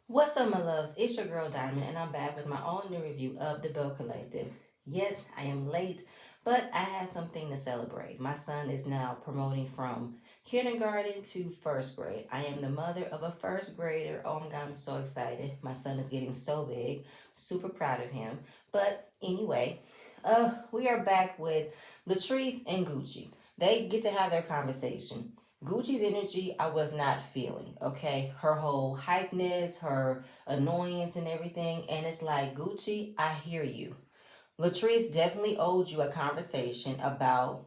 What's up, my loves? It's your girl Diamond, and I'm back with my own new review of the Belle Collective. Yes, I am late, but I had something to celebrate. My son is now promoting from kindergarten to first grade. I am the mother of a first grader. Oh my god, I'm so excited. My son is getting so big. Super proud of him. But anyway, we are back with Latrice and Gucci. They get to have their conversation. Gucci's energy, I was not feeling, okay? Her whole hypeness, her annoyance, and everything. And it's like, Gucci, I hear you. Latrice definitely owed you a conversation about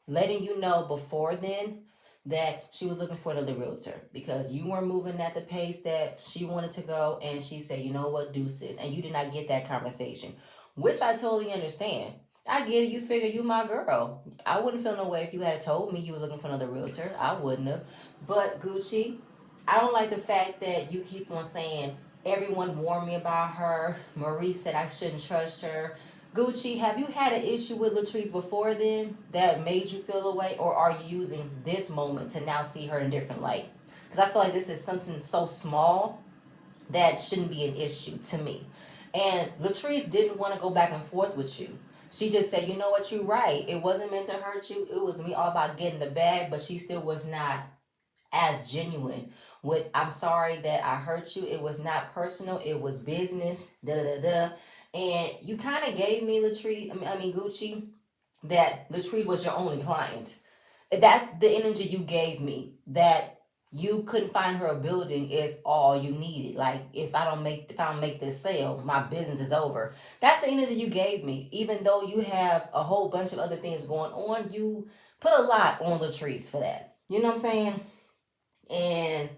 letting you know before then that she was looking for another realtor because you weren't moving at the pace that she wanted to go. And she said, you know what, deuces. And you did not get that conversation, which I totally understand. I get it. You figure you my girl. I wouldn't feel no way if you had told me you was looking for another realtor. I wouldn't have. But Gucci, I don't like the fact that you keep on saying everyone warned me about her. Marie said I shouldn't trust her. Gucci, have you had an issue with Latrice before then that made you feel away, or are you using this moment to now see her in a different light? Because I feel like this is something so small that shouldn't be an issue to me. And Latrice didn't want to go back and forth with you. She just said, you know what, you're right. It wasn't meant to hurt you. It was me all about getting the bag, but she still was not as genuine with I'm sorry that I hurt you. It was not personal. It was business. Da da da da. And you kind of gave me Latrice. I mean Gucci, that Latrice was your only client. That's the energy you gave me. That you couldn't find her a building is all you needed. Like if I don't make this sale, my business is over. That's the energy you gave me. Even though you have a whole bunch of other things going on, you put a lot on Latrice for that. You know what I'm saying? And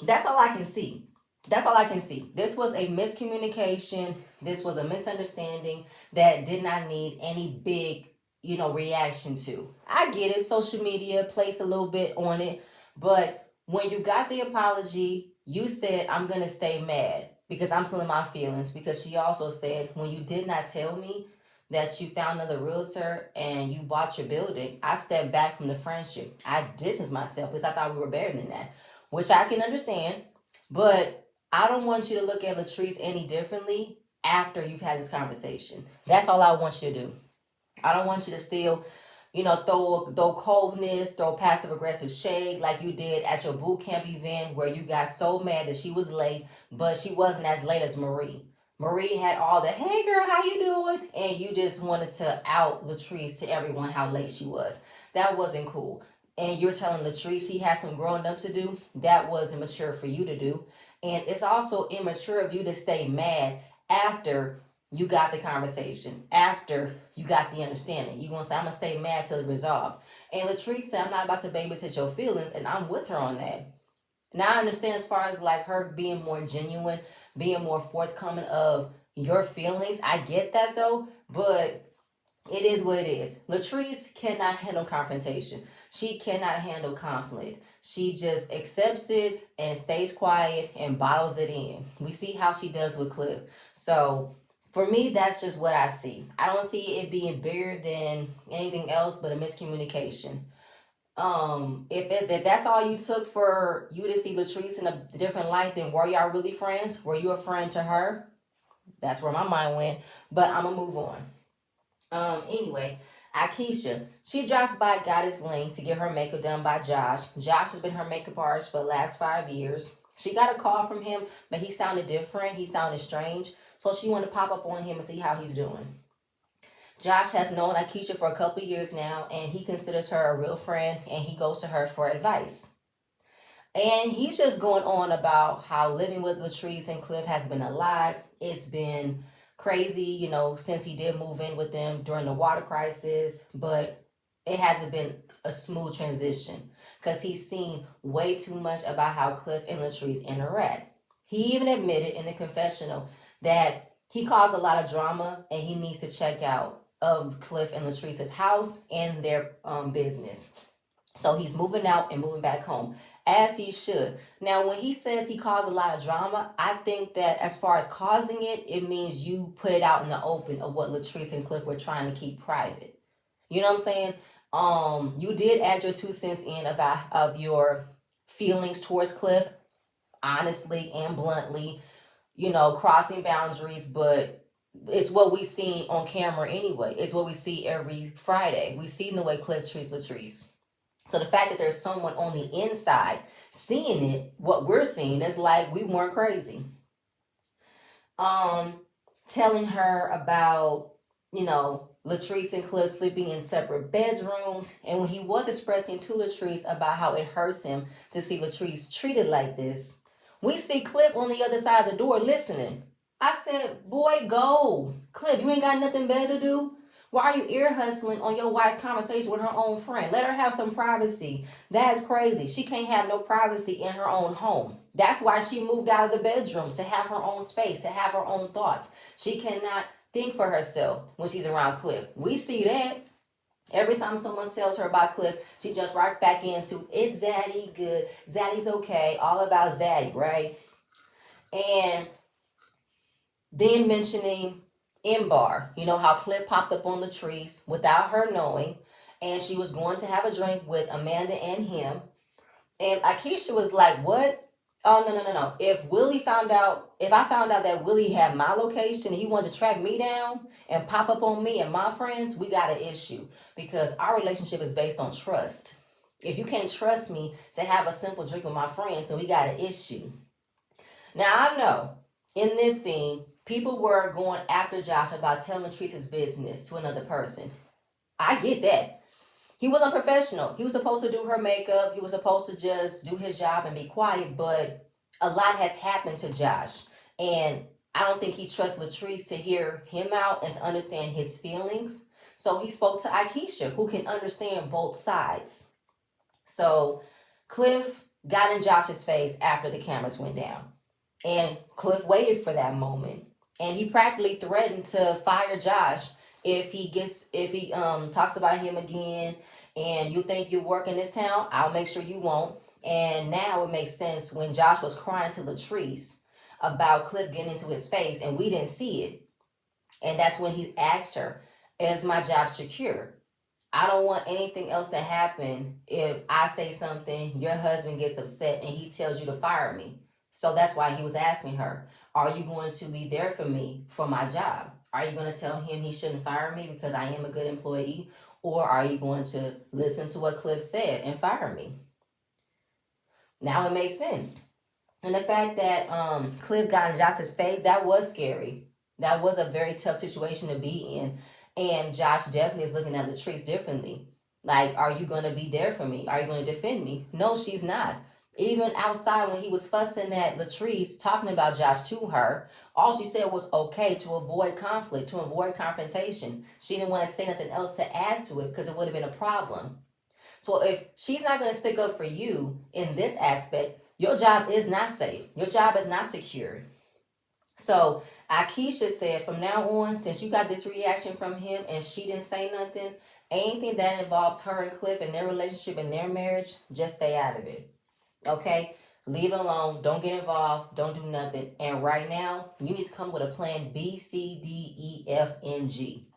that's all I can see. That's all I can see. This was a miscommunication. This was a misunderstanding that did not need any big, reaction to. I get it. Social media plays a little bit on it. But when you got the apology, you said, I'm going to stay mad because I'm still in my feelings. Because she also said, when you did not tell me that you found another realtor and you bought your building, I stepped back from the friendship. I distanced myself because I thought we were better than that, which I can understand. But I don't want you to look at Latrice any differently after you've had this conversation. That's all I want you to do. I don't want you to still, throw coldness, throw passive aggressive shade like you did at your boot camp event where you got so mad that she was late, but she wasn't as late as Marie. Marie had all the hey girl, how you doing? And you just wanted to out Latrice to everyone how late she was. That wasn't cool. And you're telling Latrice she has some growing up to do. That was immature for you to do. And it's also immature of you to stay mad after you got the conversation, after you got the understanding. You gonna say, I'm gonna stay mad till it resolved. And Latrice said, I'm not about to babysit your feelings, and I'm with her on that. Now I understand as far as like her being more genuine, being more forthcoming of your feelings. I get that though, but it is what it is. Latrice cannot handle confrontation. She cannot handle conflict. She just accepts it and stays quiet and bottles it in. We see how she does with Cliff. So for me, that's just what I see. I don't see it being bigger than anything else but a miscommunication. If that's all you took for you to see Latrice in a different light, then were y'all really friends? Were you a friend to her? That's where my mind went. But I'm gonna move on. Anyway, Akeisha, she drops by Goddess Lane to get her makeup done by Josh. Josh has been her makeup artist for the last 5 years. She got a call from him, but he sounded different. He sounded strange. So she wanted to pop up on him and see how he's doing. Josh has known Akeisha for a couple years now, and he considers her a real friend, and he goes to her for advice. And he's just going on about how living with Latrice and Cliff has been a lot. It's been crazy, since he did move in with them during the water crisis, but it hasn't been a smooth transition because he's seen way too much about how Cliff and Latrice interact. He even admitted in the confessional that he caused a lot of drama and he needs to check out of Cliff and Latrice's house and their business. So he's moving out and moving back home, as he should. Now, when he says he caused a lot of drama, I think that as far as causing it, it means you put it out in the open of what Latrice and Cliff were trying to keep private. You know what I'm saying? You did add your 2 cents in of your feelings towards Cliff. honestly and bluntly, crossing boundaries, but it's what we see on camera anyway. It's what we see every Friday. We see the way Cliff treats Latrice. So the fact that there's someone on the inside seeing it, what we're seeing, is like we weren't crazy. Um, Telling her about, Latrice and Cliff sleeping in separate bedrooms. And when he was expressing to Latrice about how it hurts him to see Latrice treated like this, we see Cliff on the other side of the door listening. I said, boy, go. Cliff, you ain't got nothing better to do? Why are you ear hustling on your wife's conversation with her own friend? Let her have some privacy. That's crazy. She can't have no privacy in her own home. That's why she moved out of the bedroom, to have her own space, to have her own thoughts. She cannot think for herself when she's around Cliff. We see that. Every time someone tells her about Cliff, she jumps right back into, it's Zaddy good, Zaddy's okay, all about Zaddy, right? And then mentioning Imbar, how Cliff popped up on Latrice without her knowing, and she was going to have a drink with Amanda and him. And Akeisha was like, what? Oh, no. If I found out that Willie had my location and he wanted to track me down and pop up on me and my friends, we got an issue, because our relationship is based on trust. If you can't trust me to have a simple drink with my friends, then we got an issue. Now, I know in this scene, people were going after Josh about telling Latrice's business to another person. I get that. He was unprofessional. He was supposed to do her makeup. He was supposed to just do his job and be quiet. But a lot has happened to Josh. And I don't think he trusts Latrice to hear him out and to understand his feelings. So he spoke to Akeisha, who can understand both sides. So Cliff got in Josh's face after the cameras went down. And Cliff waited for that moment. And he practically threatened to fire Josh if he talks about him again. And you think you work in this town, I'll make sure you won't. And now it makes sense when Josh was crying to Latrice about Cliff getting into his face and we didn't see it. And that's when he asked her, is my job secure? I don't want anything else to happen if I say something, your husband gets upset and he tells you to fire me. So that's why he was asking her, are you going to be there for me for my job? Are you going to tell him he shouldn't fire me because I am a good employee? Or are you going to listen to what Cliff said and fire me? Now it makes sense. And the fact that Cliff got in Josh's face, that was scary. That was a very tough situation to be in. And Josh definitely is looking at Latrice differently. Like, are you going to be there for me? Are you going to defend me? No, she's not. Even outside when he was fussing at Latrice, talking about Josh to her, all she said was okay to avoid conflict, to avoid confrontation. She didn't want to say nothing else to add to it because it would have been a problem. So if she's not going to stick up for you in this aspect, your job is not safe. Your job is not secure. So Akeisha said from now on, since you got this reaction from him and she didn't say nothing, anything that involves her and Cliff and their relationship and their marriage, just stay out of it. Okay? Leave it alone. Don't get involved. Don't do nothing. And right now, you need to come with a plan B, C, D, E, F, and G.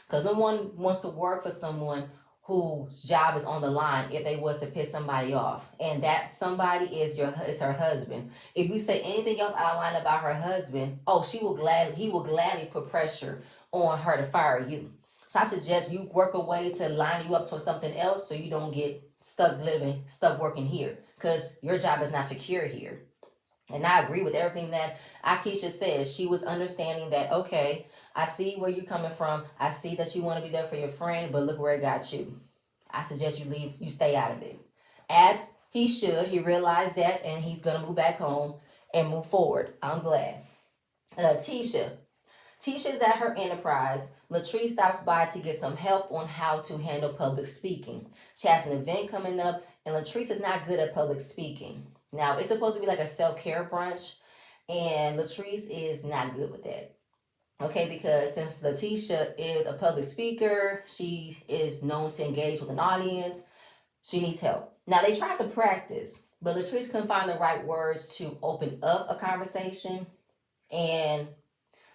Because no one wants to work for someone whose job is on the line if they was to piss somebody off. And that somebody is her husband. If we say anything else out of line about her husband, he will gladly put pressure on her to fire you. So I suggest you work a way to line you up for something else so you don't get stuck working here, because your job is not secure here. And I agree with everything that Akeisha says. She was understanding that, okay, I see where you're coming from. I see that you want to be there for your friend, but look where it got you. I suggest you stay out of it. As he should, he realized that, and he's going to move back home and move forward. I'm glad. Tisha is at her enterprise. Latrice stops by to get some help on how to handle public speaking. She has an event coming up, and Latrice is not good at public speaking. Now, it's supposed to be like a self-care brunch, and Latrice is not good with that. Okay, because since Letitia is a public speaker, she is known to engage with an audience, she needs help. Now, they tried to practice, but Latrice couldn't find the right words to open up a conversation, and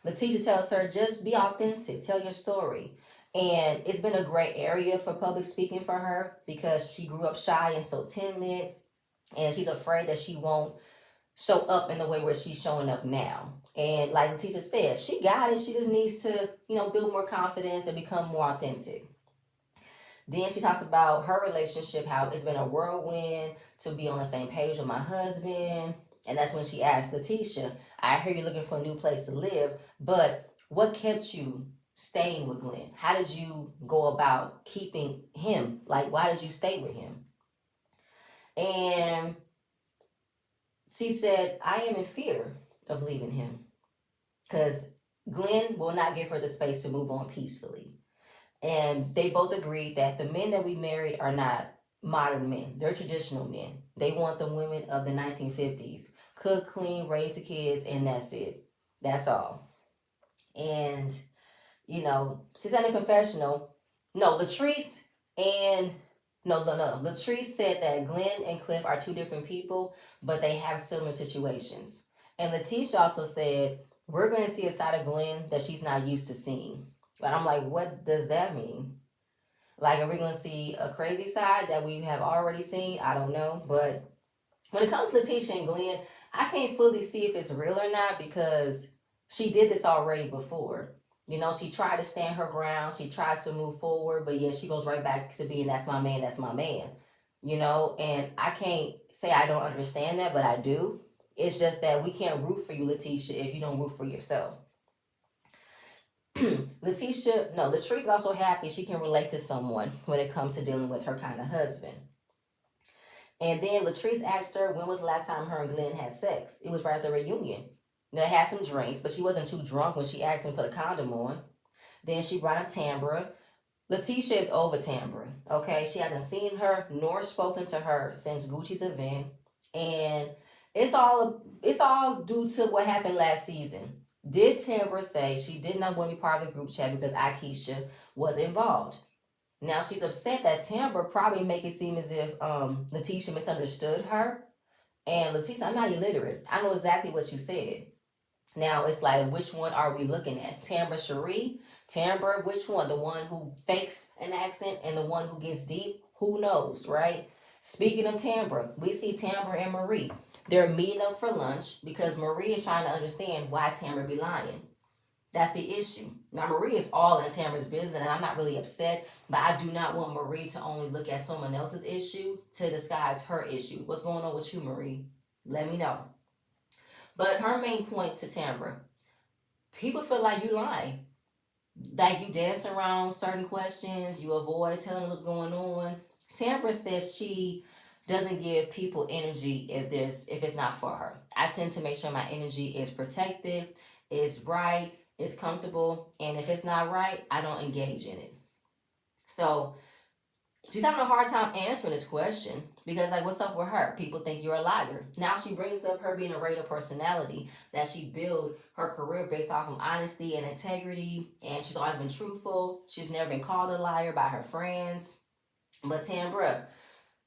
Letitia tells her, just be authentic, tell your story. And it's been a great area for public speaking for her because she grew up shy and so timid, and she's afraid that she won't show up in the way where she's showing up now. And like the teacher said, she got it. She just needs to, build more confidence and become more authentic. Then she talks about her relationship, how it's been a whirlwind to be on the same page with my husband. And that's when she asked Letitia, I hear you're looking for a new place to live, but what kept you staying with Glenn? How did you go about keeping him? Like, why did you stay with him? And she said, I am in fear of leaving him because Glenn will not give her the space to move on peacefully. And they both agreed that the men that we married are not modern men. They're traditional men. They want the women of the 1950s. Cook, clean, raise the kids, and that's it. That's all. And, she said in a confessional, no, Latrice and no. Latrice said that Glenn and Cliff are two different people, but they have similar situations. And Letitia also said, we're going to see a side of Glenn that she's not used to seeing. But I'm like, what does that mean? Like, are we going to see a crazy side that we have already seen? I don't know. But when it comes to Letitia and Glenn, I can't fully see if it's real or not because she did this already before. She tried to stand her ground. She tries to move forward, but yeah, she goes right back to being, that's my man, that's my man. And I can't say I don't understand that, but I do. It's just that we can't root for you, Letitia, if you don't root for yourself. Latrice is also happy she can relate to someone when it comes to dealing with her kind of husband. And then Latrice asked her when was the last time her and Glenn had sex. It was right at the reunion. They had some drinks, but she wasn't too drunk when she asked him to put a condom on. Then she brought up Tambra. Letitia is over Tambra, okay? She hasn't seen her nor spoken to her since Gucci's event. And it's all due to what happened last season. Did Tambra say she did not want to be part of the group chat because Akeisha was involved? Now she's upset that Tambra probably make it seem as if Letitia misunderstood her. And Letitia, I'm not illiterate. I know exactly what you said. Now it's like, which one are we looking at? Tambra Cherie? Tambra, which one? The one who fakes an accent and the one who gets deep? Who knows, right? Speaking of Tambra, we see Tambra and Marie. They're meeting up for lunch because Marie is trying to understand why Tambra be lying. That's the issue. Now, Marie is all in Tamra's business, and I'm not really upset, but I do not want Marie to only look at someone else's issue to disguise her issue. What's going on with you, Marie? Let me know. But her main point to Tambra, people feel like you lying. Like you dance around certain questions, you avoid telling what's going on. Tambra says she doesn't give people energy if it's not for her. I tend to make sure my energy is protected, is right, is comfortable, and if it's not right, I don't engage in it. So she's having a hard time answering this question because, like, what's up with her? People think you're a liar. Now she brings up her being a radar personality, that she built her career based off of honesty and integrity, and she's always been truthful. She's never been called a liar by her friends. But Tambra,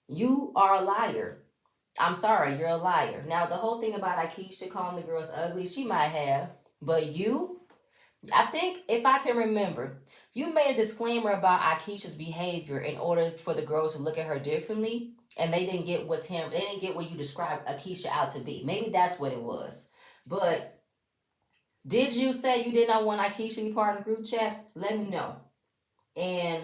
you are a liar. I'm sorry, you're a liar. Now, the whole thing about Akeisha calling the girls ugly, she might have, but I think if I can remember, you made a disclaimer about Akeisha's behavior in order for the girls to look at her differently, and they didn't get what you described Akeisha out to be. Maybe that's what it was. But did you say you did not want Akeisha to be part of the group chat? Let me know. And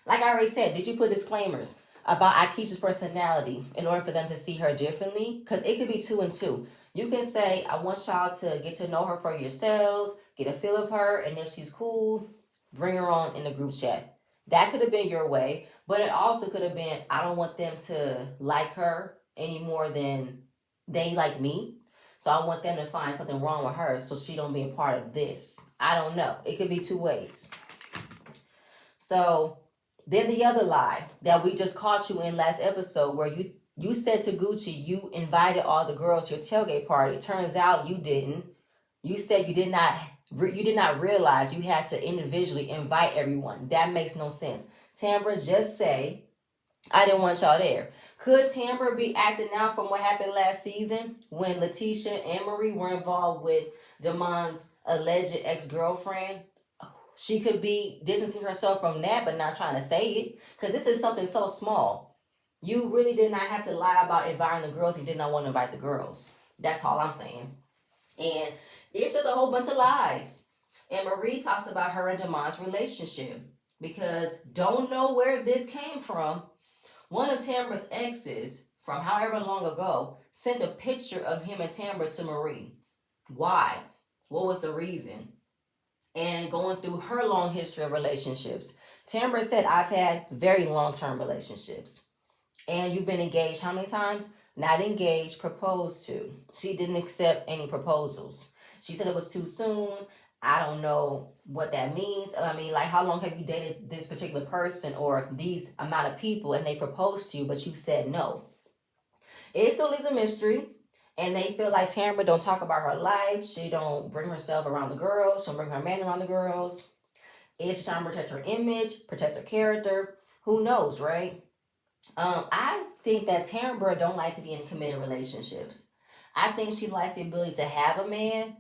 like I already said, did you put disclaimers about Akeisha's personality in order for them to see her differently? Because it could be 2 and 2. You can say, I want y'all to get to know her for yourselves, get a feel of her, and if she's cool, bring her on in the group chat. That could have been your way, but it also could have been, I don't want them to like her any more than they like me. So I want them to find something wrong with her so she don't be a part of this. I don't know. It could be 2 ways. So then the other lie that we just caught you in last episode where you said to Gucci you invited all the girls to your tailgate party. Turns out you didn't. You said you did not realize you had to individually invite everyone. That makes no sense. Tambra, just say, I didn't want y'all there. Could Tambra be acting out from what happened last season when Letitia and Marie were involved with Damon's alleged ex-girlfriend? She could be distancing herself from that, but not trying to say it. Because this is something so small. You really did not have to lie about inviting the girls. You did not want to invite the girls. That's all I'm saying. And it's just a whole bunch of lies. And Marie talks about her and Damon's relationship because don't know where this came from. One of Tambra's exes from however long ago sent a picture of him and Tambra to Marie. Why? What was the reason? And going through her long history of relationships. Tambra said, I've had very long-term relationships. And you've been engaged how many times? Not engaged, proposed to. She didn't accept any proposals. She said it was too soon. I don't know what that means. I mean, like, how long have you dated this particular person or these amount of people and they proposed to you, but you said no? It still is a mystery. And they feel like Tamra don't talk about her life. She don't bring herself around the girls. She don't bring her man around the girls. Is she trying to protect her image, protect her character? Who knows, right? I think that Tambra don't like to be in committed relationships. I think she likes the ability to have a man,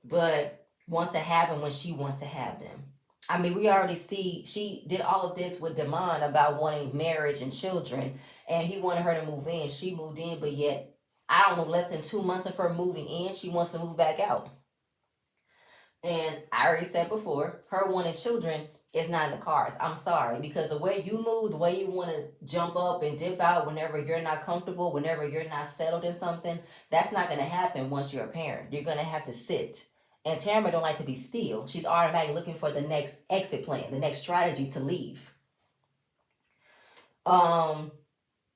but wants to have him when she wants to have them. I mean, we already see she did all of this with Damon about wanting marriage and children, and he wanted her to move in. She moved in, but yet, I don't know, less than 2 months of her moving in, she wants to move back out. And I already said before, her wanting children is not in the cards. I'm sorry, because the way you move, the way you want to jump up and dip out whenever you're not comfortable, whenever you're not settled in something, that's not going to happen once you're a parent. You're going to have to sit. And Tamara don't like to be still. She's automatically looking for the next exit plan, the next strategy to leave.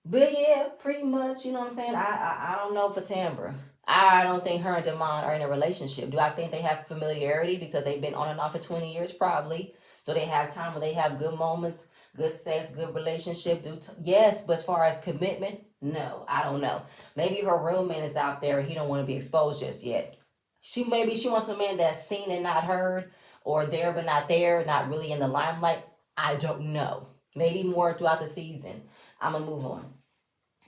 But yeah, pretty much, you know what I'm saying? I don't know for Tambra. I don't think her and Damon are in a relationship. Do I think they have familiarity because they've been on and off for 20 years? Probably. Do they have time where they have good moments, good sex, good relationship? Yes, but as far as commitment, no, I don't know. Maybe her roommate is out there and he don't want to be exposed just yet. Maybe she wants a man that's seen and not heard, or there but not there, not really in the limelight. I don't know. Maybe more throughout the season. I'm gonna move on.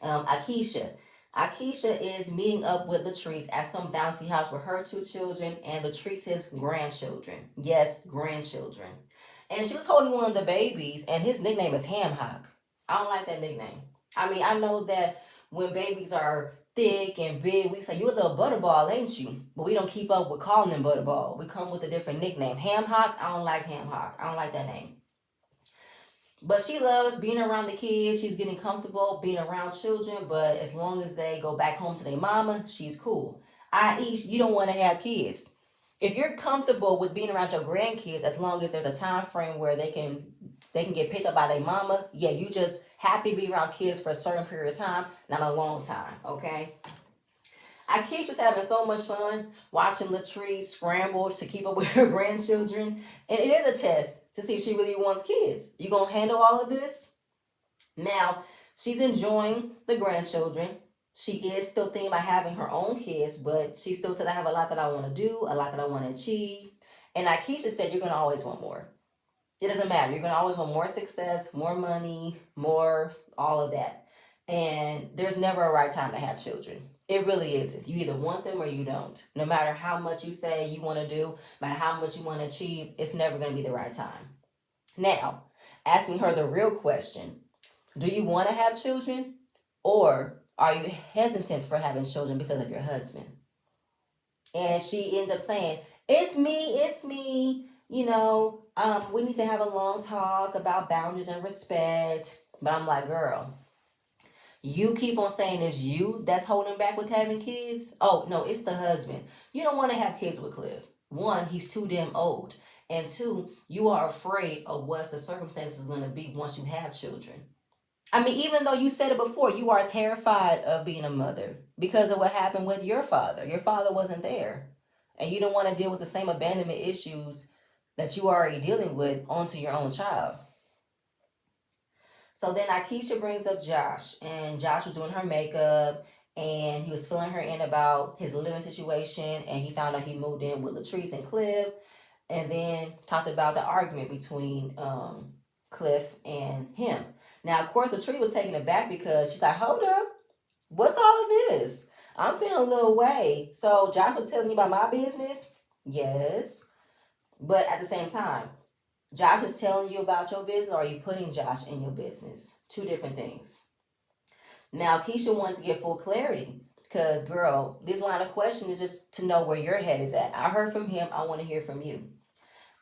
Akeisha. Akeisha is meeting up with Latrice at some bouncy house with her two children and Latrice's grandchildren. Yes, grandchildren. And she was holding one of the babies, and his nickname is Ham Hock. I don't like that nickname. I mean, I know that when babies are thick and big, we say, you a little butterball, ain't you? But we don't keep up with calling them butterball. We come with a different nickname. Ham Hock, I don't like Ham Hock. I don't like that name. But she loves being around the kids. She's getting comfortable being around children. But as long as they go back home to their mama, she's cool. I.e., you don't want to have kids. If you're comfortable with being around your grandkids, as long as there's a time frame where they can get picked up by their mama, yeah, you just happy to be around kids for a certain period of time, not a long time, okay? Akeisha was having so much fun watching Latrice scramble to keep up with her grandchildren. And it is a test to see if she really wants kids. You gonna handle all of this? Now, she's enjoying the grandchildren. She is still thinking about having her own kids, but she still said, I have a lot that I want to do, a lot that I want to achieve. And Akeisha said, you're gonna always want more. It doesn't matter. You're gonna always want more success, more money, more all of that. And there's never a right time to have children. It really isn't. You either want them or you don't. No matter how much you say you want to do, no matter how much you want to achieve, it's never going to be the right time. Now, asking her the real question, do you want to have children? Or are you hesitant for having children because of your husband? And she ended up saying, it's me. You know, we need to have a long talk about boundaries and respect. But I'm like, girl, you keep on saying it's you that's holding back with having kids. Oh, no, it's the husband. You don't want to have kids with Cliff. One, he's too damn old. And two, you are afraid of what the circumstances are going to be once you have children. I mean, even though you said it before, you are terrified of being a mother because of what happened with your father. Your father wasn't there. And you don't want to deal with the same abandonment issues that you are already dealing with onto your own child. So then Akeisha brings up Josh, and Josh was doing her makeup, and he was filling her in about his living situation, and he found out he moved in with Latrice and Cliff, and then talked about the argument between Cliff and him. Now, of course, Latrice was taken aback because she's like, hold up, what's all of this? I'm feeling a little way. So Josh was telling you about my business? Yes. But at the same time, Josh is telling you about your business, or are you putting Josh in your business? Two different things. Now, Keisha wanted to get full clarity because, girl, this line of question is just to know where your head is at. I heard from him. I want to hear from you.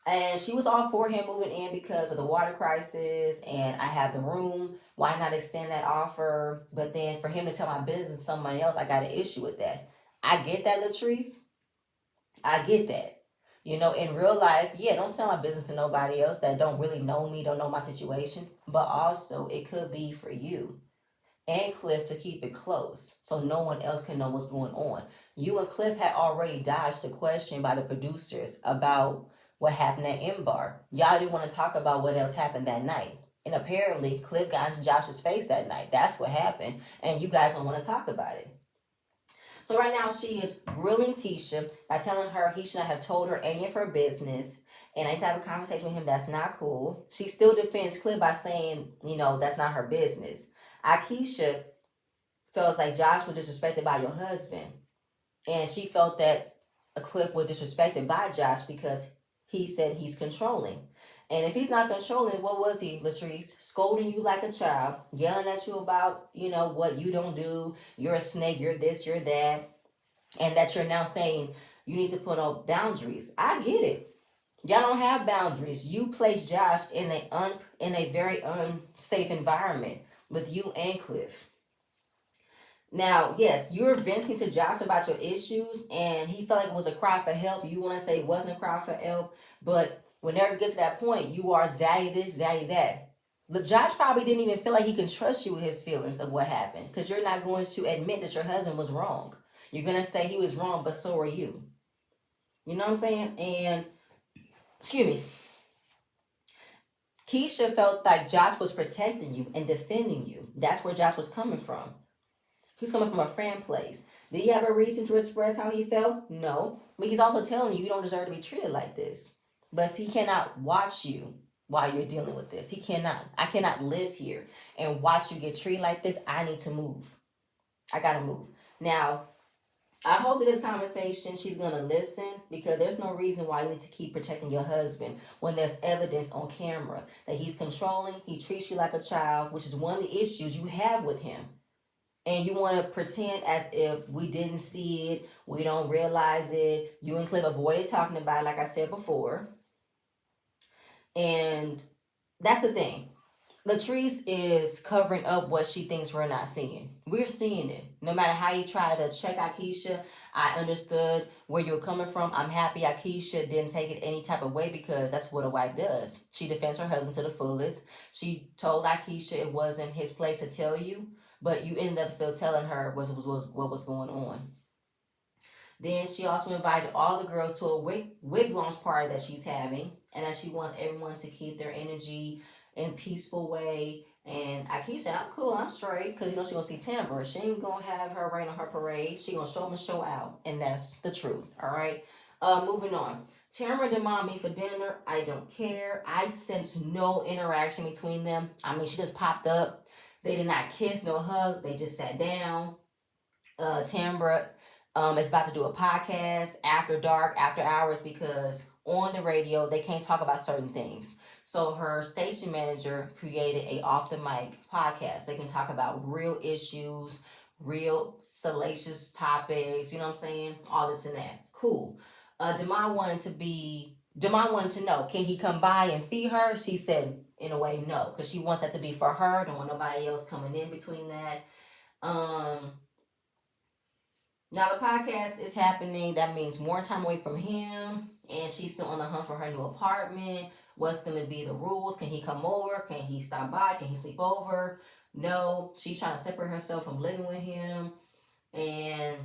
And she was all for him moving in because of the water crisis, and I have the room. Why not extend that offer? But then for him to tell my business to somebody else, I got an issue with that. I get that, Latrice. I get that. You know, in real life, yeah, don't tell my business to nobody else that don't really know me, don't know my situation. But also, it could be for you and Cliff to keep it close so no one else can know what's going on. You and Cliff had already dodged the question by the producers about what happened at M Bar. Y'all didn't want to talk about what else happened that night. And apparently, Cliff got into Josh's face that night. That's what happened. And you guys don't want to talk about it. So right now she is grilling Tisha by telling her he should not have told her any of her business. And any type of conversation with him, that's not cool. She still defends Cliff by saying, you know, that's not her business. Akeisha feels like Josh was disrespected by your husband. And she felt that Cliff was disrespected by Josh because he said he's controlling. And if he's not controlling, what was he, Latrice? Scolding you like a child, yelling at you about, you know, what you don't do. You're a snake, you're this, you're that. And that you're now saying you need to put up boundaries. I get it. Y'all don't have boundaries. You place Josh in a very unsafe environment with you and Cliff. Now, yes, you're venting to Josh about your issues, and he felt like it was a cry for help. You want to say it wasn't a cry for help, but whenever it gets to that point, you are Zally this, Zally that. Look, Josh probably didn't even feel like he can trust you with his feelings of what happened because you're not going to admit that your husband was wrong. You're going to say he was wrong, but so are you. You know what I'm saying? And, excuse me, Keisha felt like Josh was protecting you and defending you. That's where Josh was coming from. He's coming from a friend place. Did he have a reason to express how he felt? No. But he's also telling you you don't deserve to be treated like this. But he cannot watch you while you're dealing with this. He cannot. I cannot live here and watch you get treated like this. I need to move. I gotta move. Now, I hope that this conversation she's gonna listen because there's no reason why you need to keep protecting your husband when there's evidence on camera that he's controlling, he treats you like a child, which is one of the issues you have with him. And you want to pretend as if we didn't see it, we don't realize it. You and Cliff avoided talking about it, like I said before. And that's the thing. Latrice is covering up what she thinks we're not seeing. We're seeing it. No matter how you try to check Akeisha, I understood where you were coming from. I'm happy Akeisha didn't take it any type of way because that's what a wife does. She defends her husband to the fullest. She told Akeisha it wasn't his place to tell you, but you ended up still telling her what was going on. Then she also invited all the girls to a wig launch party that she's having, and that she wants everyone to keep their energy in peaceful way. And Akeisha said, I'm cool, I'm straight, because you know she gonna see Tambra. She ain't gonna have her rain on her parade. She gonna show up and show out. And that's the truth. Alright. Moving on. Tamara demanded me for dinner. I don't care. I sense no interaction between them. I mean, she just popped up. They did not kiss, no hug. They just sat down. Tambra is about to do a podcast after dark, after hours, because on the radio they can't talk about certain things. So her station manager created a off the mic podcast. They can talk about real issues, real salacious topics. You know what I'm saying? All this and that. Cool. Demond wanted to know, can he come by and see her? She said, in a way, no, because she wants that to be for her. Don't want nobody else coming in between that. Now the podcast is happening. That means more time away from him, and she's still on the hunt for her new apartment. What's going to be the rules? Can he come over? Can he stop by? Can he sleep over? No. She's trying to separate herself from living with him, and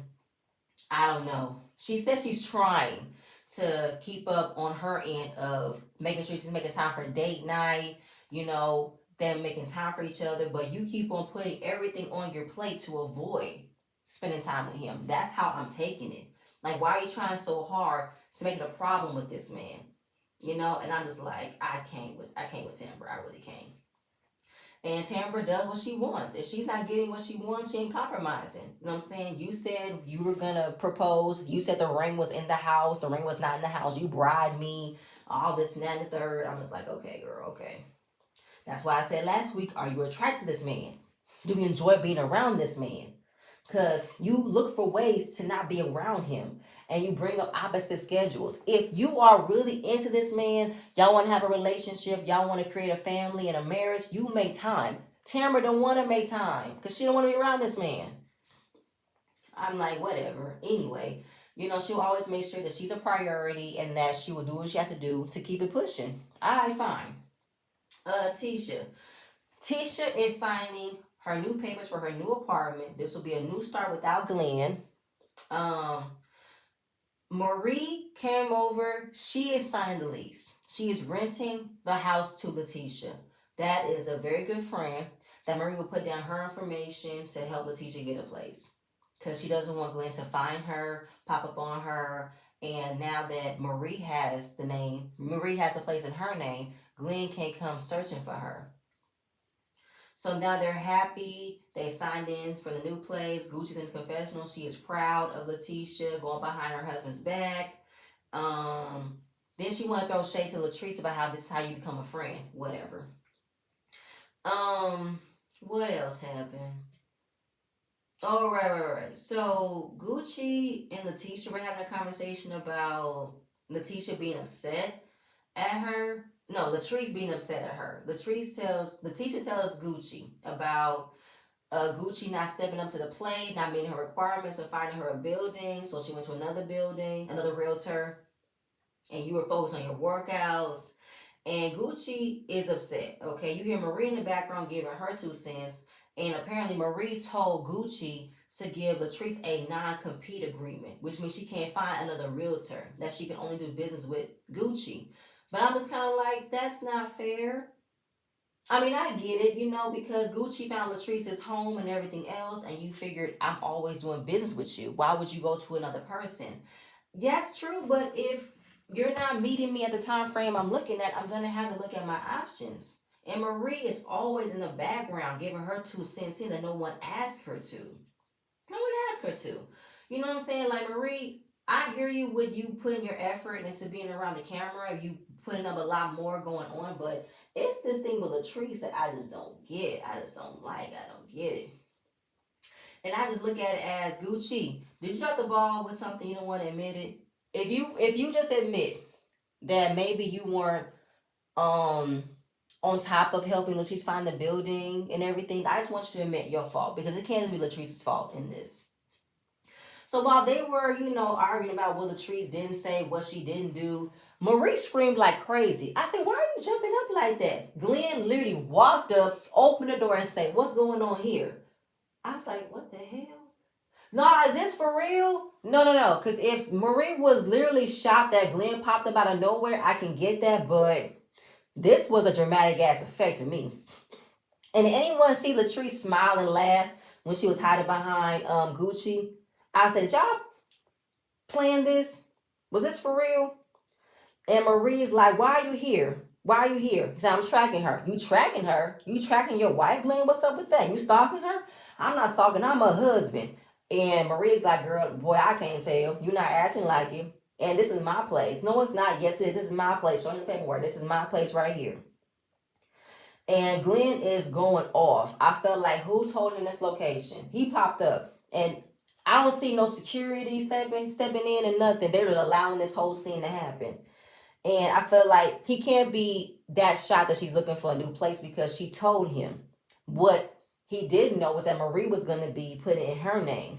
I don't know. She says she's trying to keep up on her end of making sure she's making time for date night, you know, them making time for each other, but you keep on putting everything on your plate to avoid spending time with him. That's how I'm taking it. Like, why are you trying so hard to make it a problem with this man? You know, and I'm just like, I can't with Tambra. I really can't. And Tambra does what she wants. If she's not getting what she wants, she ain't compromising. You know what I'm saying? You said you were gonna propose. You said the ring was in the house. The ring was not in the house. You bribed me. All this and that and the third. I'm just like, okay, girl, okay. That's why I said last week, are you attracted to this man? Do we enjoy being around this man? Because you look for ways to not be around him and you bring up opposite schedules. If you are really into this man, y'all want to have a relationship, y'all want to create a family and a marriage, you make time. Tamara don't want to make time because she don't want to be around this man. I'm like, whatever. Anyway, she'll always make sure that she's a priority and that she will do what she has to do to keep it pushing. All right, fine. Tisha. Tisha is signing her new papers for her new apartment. This will be a new start without Glenn. Um, Marie came over. She is signing the lease. She is renting the house to Letitia. That is a very good friend that Marie will put down her information to help Letitia get a place. Because she doesn't want Glenn to find her, pop up on her. And now that Marie has a place in her name, Glenn can't come searching for her. So now they're happy. They signed in for the new place. Gucci's in the confessional. She is proud of Letitia going behind her husband's back. Then she want to throw shade to Latrice about how this is how you become a friend. Whatever. What else happened? Oh, right. So Gucci and Letitia were having a conversation about Letitia being upset at her. No, Latrice being upset at her. Letitia tells Gucci about Gucci not stepping up to the plate, not meeting her requirements, or finding her a building. So she went to another building, another realtor, and you were focused on your workouts. And Gucci is upset. Okay, you hear Marie in the background giving her 2 cents, and apparently Marie told Gucci to give Latrice a non-compete agreement, which means she can't find another realtor, that she can only do business with Gucci. But I'm just kind of like, that's not fair. I mean, I get it, because Gucci found Latrice's home and everything else, and you figured, I'm always doing business with you. Why would you go to another person? Yes, true, but if you're not meeting me at the time frame I'm looking at, I'm going to have to look at my options. And Marie is always in the background giving her 2 cents in that no one asked her to. No one asked her to. You know what I'm saying? Like, Marie, I hear you with you putting your effort into being around the camera, you putting up a lot more going on, but it's this thing with Latrice that I just don't get. I just don't like. I don't get it. And I just look at it as, Gucci, did you drop the ball with something you don't want to admit it? If you just admit that maybe you weren't on top of helping Latrice find the building and everything, I just want you to admit your fault, because it can't be Latrice's fault in this. So while they were, arguing about what Latrice didn't say, what she didn't do, Marie screamed like crazy. I said, why are you jumping up like that? Glenn literally walked up, opened the door, and said, what's going on here? I was like, what the hell? No, is this for real? No. Because if Marie was literally shocked that Glenn popped up out of nowhere, I can get that. But this was a dramatic ass effect to me. And did anyone see Latrice smile and laugh when she was hiding behind Gucci? I said, y'all playing this? Was this for real? And Marie's like, why are you here? Why are you here? He said, I'm tracking her. You tracking her? You tracking your wife, Glenn? What's up with that? You stalking her? I'm not stalking. I'm her husband. And Marie's like, girl, boy, I can't tell. You're not acting like it. And this is my place. No, it's not. Yes, it is. This is my place. Show me the paperwork. This is my place right here. And Glenn is going off. I felt like, who told him this location? He popped up. And I don't see no security stepping in and nothing. They're allowing this whole scene to happen. And I felt like he can't be that shocked that she's looking for a new place, because she told him. What he didn't know was that Marie was going to be put in her name.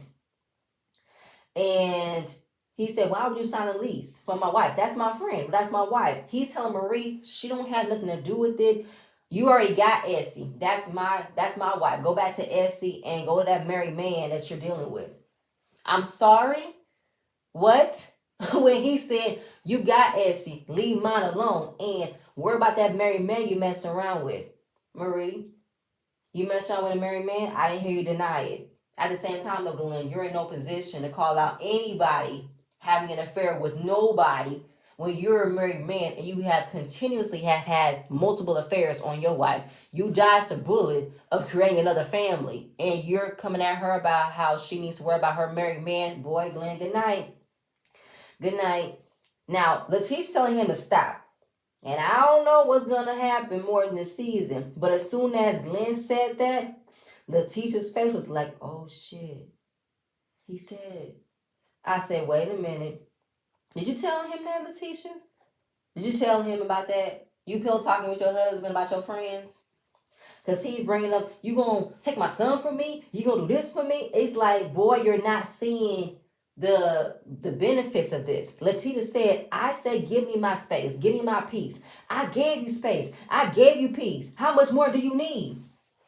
And he said, why would you sign a lease for my wife? That's my friend. That's my wife. He's telling Marie she don't have nothing to do with it. You already got Essie. That's my wife. Go back to Essie and go to that married man that you're dealing with. I'm sorry? What? When he said, you got Essie, leave mine alone, and worry about that married man you messed around with. Marie, you messed around with a married man? I didn't hear you deny it. At the same time, though, Glenn, you're in no position to call out anybody having an affair with nobody when you're a married man and you have continuously have had multiple affairs on your wife. You dodged the bullet of creating another family, and you're coming at her about how she needs to worry about her married man. Boy, Glenn, good night. Good night. Now, Letitia's telling him to stop. And I don't know what's going to happen more than this season. But as soon as Glenn said that, Letitia's face was like, oh shit. He said, I said, wait a minute. Did you tell him that, Letitia? Did you tell him about that? You pill talking with your husband about your friends? Because he's bringing up, you going to take my son from me? You going to do this for me? It's like, boy, you're not seeing the benefits of this. Letitia said, I said, give me my space. Give me my peace. I gave you space. I gave you peace. How much more do you need?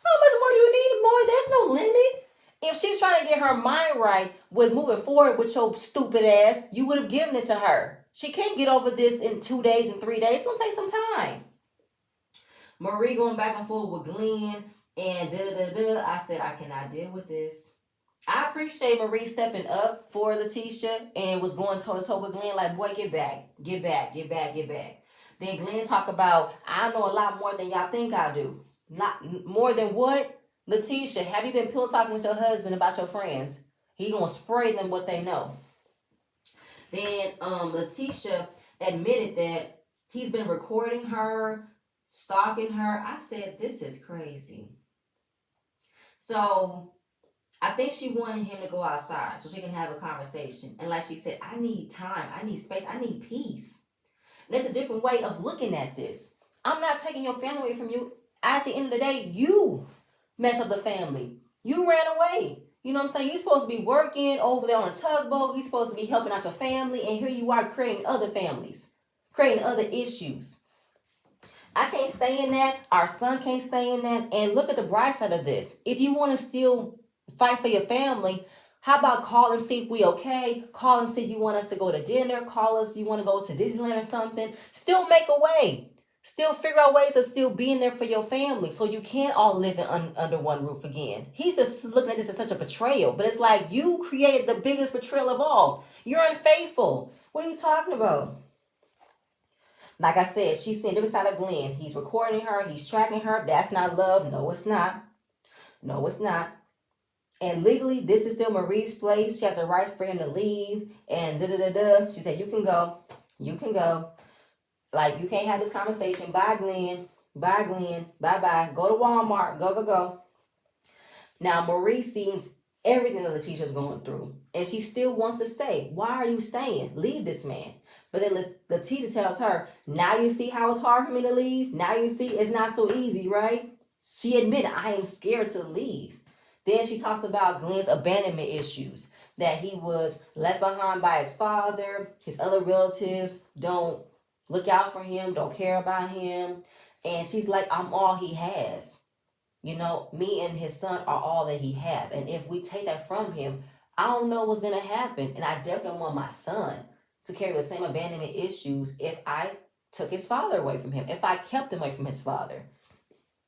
How much more do you need, boy? There's no limit. If she's trying to get her mind right with moving forward with your stupid ass, you would have given it to her. She can't get over this in 2 days and 3 days. It's going to take some time. Marie going back and forth with Glenn and da-da-da-da. I said, I cannot deal with this. I appreciate Marie stepping up for Letitia and was going toe-to-toe with Glenn like, boy, get back. Get back. Get back. Get back. Then Glenn talk about, I know a lot more than y'all think I do. Not more than what? Letitia, have you been pill talking with your husband about your friends? He gonna spray them what they know. Then Letitia admitted that he's been recording her, stalking her. I said, this is crazy. So I think she wanted him to go outside so she can have a conversation. And like she said, I need time, I need space, I need peace. And there's a different way of looking at this. I'm not taking your family away from you. At the end of the day, you mess up the family. You ran away. You know what I'm saying? You're supposed to be working over there on a tugboat. You're supposed to be helping out your family. And here you are creating other families, creating other issues. I can't stay in that. Our son can't stay in that. And look at the bright side of this. If you want to still fight for your family, how about call and see if we okay? Call and see if you want us to go to dinner. Call us if you want to go to Disneyland or something. Still make a way. Still figure out ways of still being there for your family so you can't all live under one roof again. He's just looking at this as such a betrayal. But it's like you created the biggest betrayal of all. You're unfaithful. What are you talking about? Like I said, she's seeing different side of Glenn. He's recording her. He's tracking her. That's not love. No, it's not. No, it's not. And legally, this is still Marie's place. She has a right for him to leave. And da-da-da-da. She said, you can go. You can go. Like, you can't have this conversation. Bye, Glenn. Bye, Glenn. Bye-bye. Go to Walmart. Go, go, go. Now, Marie sees everything that Letitia's going through. And she still wants to stay. Why are you staying? Leave this man. But then Letitia tells her, now you see how it's hard for me to leave? Now you see it's not so easy, right? She admitted, I am scared to leave. Then she talks about Glenn's abandonment issues. That he was left behind by his father. His other relatives don't look out for him, don't care about him. And she's like, I'm all he has. You know, me and his son are all that he have. And if we take that from him, I don't know what's going to happen. And I definitely don't want my son to carry the same abandonment issues if I took his father away from him, if I kept him away from his father.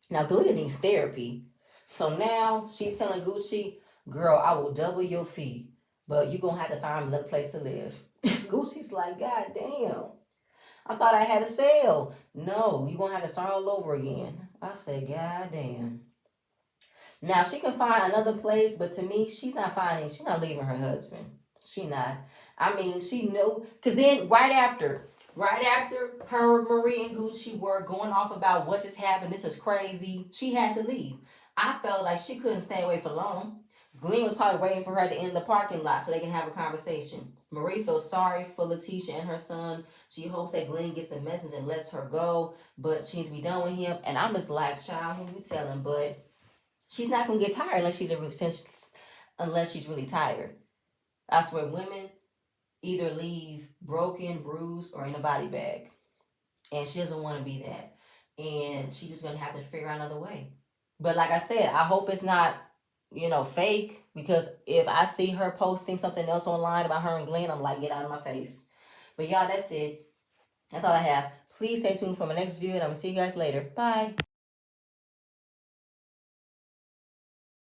Now, Glenn needs therapy. So now she's telling Gucci, girl, I will double your fee, but you're going to have to find another place to live. Gucci's like, God damn. I thought I had a sale. No, you're going to have to start all over again. I said, God damn. Now, she can find another place, but to me, she's not leaving her husband. She not. I mean, she knew. Because then right after her, Marie, and Gucci were going off about what just happened, this is crazy, she had to leave. I felt like she couldn't stay away for long. Glenn was probably waiting for her to end the parking lot so they can have a conversation. Marie feels sorry for Letitia and her son. She hopes that Glenn gets a message and lets her go, but she needs to be done with him. And I'm just like, child, who you telling? But she's not gonna get tired unless she's really tired. I swear, women either leave broken, bruised, or in a body bag, and she doesn't want to be that. And she's just gonna have to figure out another way. But like I said, I hope it's not, fake, because if I see her posting something else online about her and Glenn, I'm like, get out of my face. But y'all, that's it. That's all I have. Please stay tuned for my next video, and I'm gonna see you guys later. Bye.